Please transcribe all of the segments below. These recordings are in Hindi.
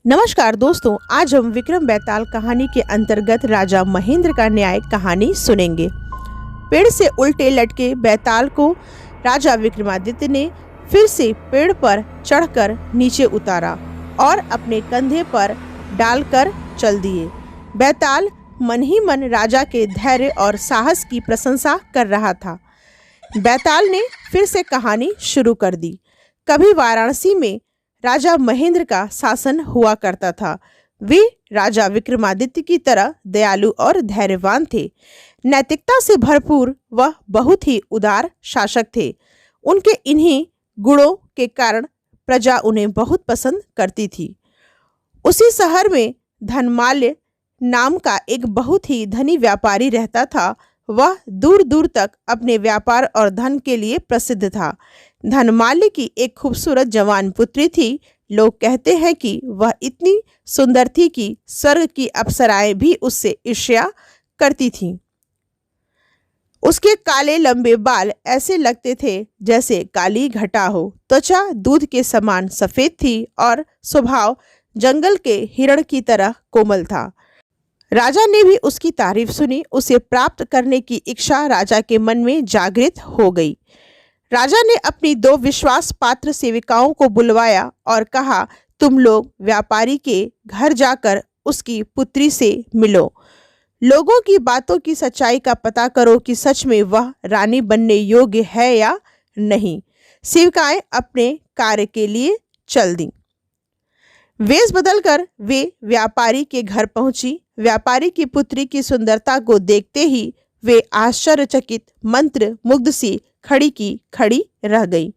नमस्कार दोस्तों, आज हम विक्रम बेताल कहानी के अंतर्गत राजा महेंद्र का न्याय कहानी सुनेंगे। पेड़ से उल्टे लटके बेताल को राजा विक्रमादित्य ने फिर से पेड़ पर चढ़कर नीचे उतारा और अपने कंधे पर डालकर चल दिए। बेताल मन ही मन राजा के धैर्य और साहस की प्रशंसा कर रहा था। बेताल ने फिर से कहानी शुरू कर दी। कभी वाराणसी में राजा महेंद्र का शासन हुआ करता था। वे राजा विक्रमादित्य की तरह दयालु और धैर्यवान थे। नैतिकता से भरपूर वह बहुत ही उदार शासक थे। उनके इन्हीं गुणों के कारण प्रजा उन्हें बहुत पसंद करती थी। उसी शहर में धनमाल्य नाम का एक बहुत ही धनी व्यापारी रहता था। वह दूर दूर तक अपने व्यापार और धन के लिए प्रसिद्ध था। धनमाल्य की एक खूबसूरत जवान पुत्री थी। लोग कहते हैं कि वह इतनी सुंदर थी कि स्वर्ग की अप्सराएं भी उससे ईर्ष्या करती थीं। उसके काले लंबे बाल ऐसे लगते थे जैसे काली घटा हो। त्वचा दूध के समान सफेद थी और स्वभाव जंगल के हिरण की तरह कोमल था। राजा ने भी उसकी तारीफ सुनी। उसे प्राप्त करने की इच्छा राजा के मन में जागृत हो गई। राजा ने अपनी 2 विश्वास पात्र सेविकाओं को बुलवाया और कहा, तुम लोग व्यापारी के घर जाकर उसकी पुत्री से मिलो। लोगों की बातों की सच्चाई का पता करो कि सच में वह रानी बनने योग्य है या नहीं। सेविकाएं अपने कार्य के लिए चल दी। वेश बदलकर वे व्यापारी के घर पहुंची। व्यापारी की पुत्री की सुंदरता को देखते ही वे आश्चर्यचकित मंत्र मुग्ध सी खड़ी की खड़ी रह गई।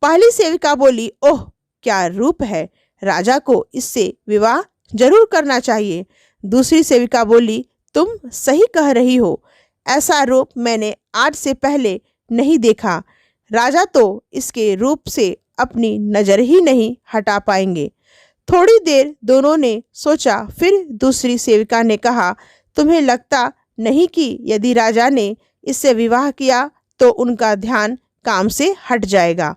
पहली सेविका बोली, ओह क्या रूप है, राजा को इससे विवाह जरूर करना चाहिए। दूसरी सेविका बोली, तुम सही कह रही हो, ऐसा रूप मैंने आज से पहले नहीं देखा। राजा तो इसके रूप से अपनी नजर ही नहीं हटा पाएंगे। थोड़ी देर दोनों ने सोचा, फिर दूसरी सेविका ने कहा, तुम्हें लगता नहीं कि यदि राजा ने इससे विवाह किया तो उनका ध्यान काम से हट जाएगा।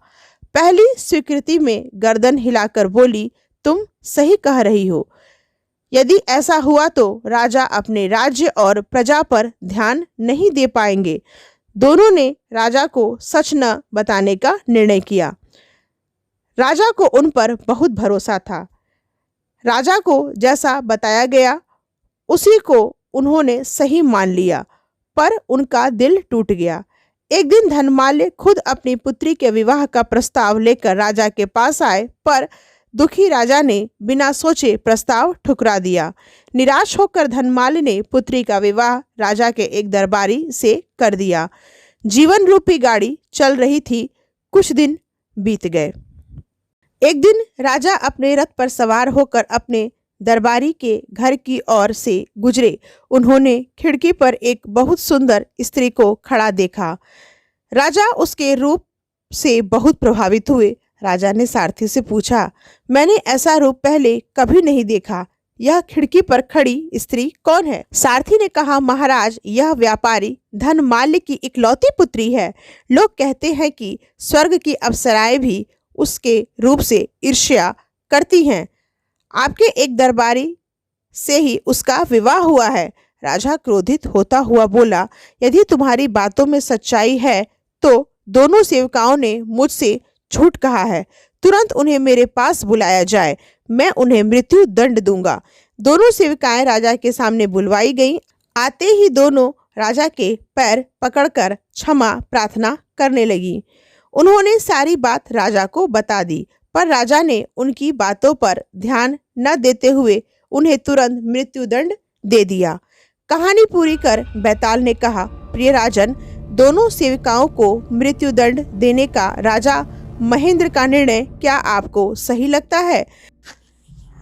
पहली स्वीकृति में गर्दन हिलाकर बोली, तुम सही कह रही हो। यदि ऐसा हुआ तो राजा अपने राज्य और प्रजा पर ध्यान नहीं दे पाएंगे। दोनों ने राजा को सच न बताने का निर्णय किया। राजा को उन पर बहुत भरोसा था। राजा को जैसा बताया गया उसी को उन्होंने सही मान लिया, पर उनका दिल टूट गया। एक दिन धनमाल्य खुद अपनी पुत्री के विवाह का प्रस्ताव लेकर राजा के पास आए, पर दुखी राजा ने बिना सोचे प्रस्ताव ठुकरा दिया। निराश होकर धनमाल्य ने पुत्री का विवाह राजा के एक दरबारी से कर दिया। जीवन रूपी गाड़ी चल रही थी। कुछ दिन बीत गए। एक दिन राजा अपने रथ पर सवार होकर अपने दरबारी के घर की ओर से गुजरे। उन्होंने खिड़की पर एक बहुत सुंदर स्त्री को खड़ा देखा। राजा उसके रूप से बहुत प्रभावित हुए। राजा ने सारथी से पूछा, मैंने ऐसा रूप पहले कभी नहीं देखा। यह खिड़की पर खड़ी स्त्री कौन है? सारथी ने कहा, महाराज, यह व्यापारी धनमाल्य की इकलौती पुत्री है। लोग कहते हैं कि स्वर्ग की अप्सराएं भी उसके रूप से ईर्ष्या करती हैं। आपके एक दरबारी से ही उसका विवाह हुआ है। राजा क्रोधित होता हुआ बोला, यदि तुम्हारी बातों में सच्चाई है तो दोनों सेवकाओं ने मुझसे झूठ कहा है। तुरंत उन्हें मेरे पास बुलाया जाए, मैं उन्हें मृत्यु दंड दूंगा। दोनों सेविकाएं राजा के सामने बुलवाई गईं। आते ही दोनों राजा के पैर पकड़कर क्षमा प्रार्थना करने लगी। उन्होंने सारी बात राजा को बता दी, पर राजा ने उनकी बातों पर ध्यान न देते हुए उन्हें तुरंत मृत्युदंड दे दिया। कहानी पूरी कर बेताल ने कहा, प्रिय राजन, दोनों सेविकाओं को मृत्युदंड देने का राजा महेंद्र का निर्णय क्या आपको सही लगता है?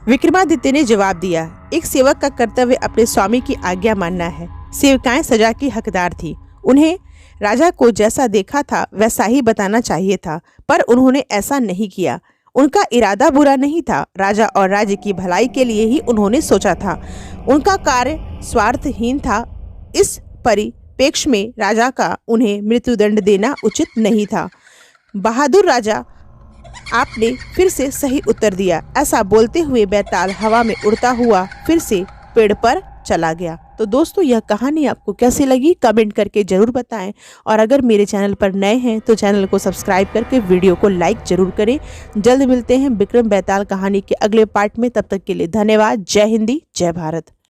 विक्रमादित्य ने जवाब दिया, एक सेवक का कर्तव्य अपने स्वामी की आज्ञा मानना है। सेविकाएं सजा की हकदार थी। उन्हें राजा को जैसा देखा था वैसा ही बताना चाहिए था, पर उन्होंने ऐसा नहीं किया। उनका इरादा बुरा नहीं था। राजा और राज्य की भलाई के लिए ही उन्होंने सोचा था। उनका कार्य स्वार्थहीन था। इस परिप्रेक्ष्य में राजा का उन्हें मृत्युदंड देना उचित नहीं था। बहादुर राजा आपने फिर से सही उत्तर दिया। ऐसा बोलते हुए बैताल हवा में उड़ता हुआ फिर से पेड़ पर चला गया। तो दोस्तों, यह कहानी आपको कैसी लगी कमेंट करके जरूर बताएं, और अगर मेरे चैनल पर नए हैं तो चैनल को सब्सक्राइब करके वीडियो को लाइक जरूर करें। जल्द मिलते हैं विक्रम बेताल कहानी के अगले पार्ट में। तब तक के लिए धन्यवाद। जय हिंदी, जय भारत।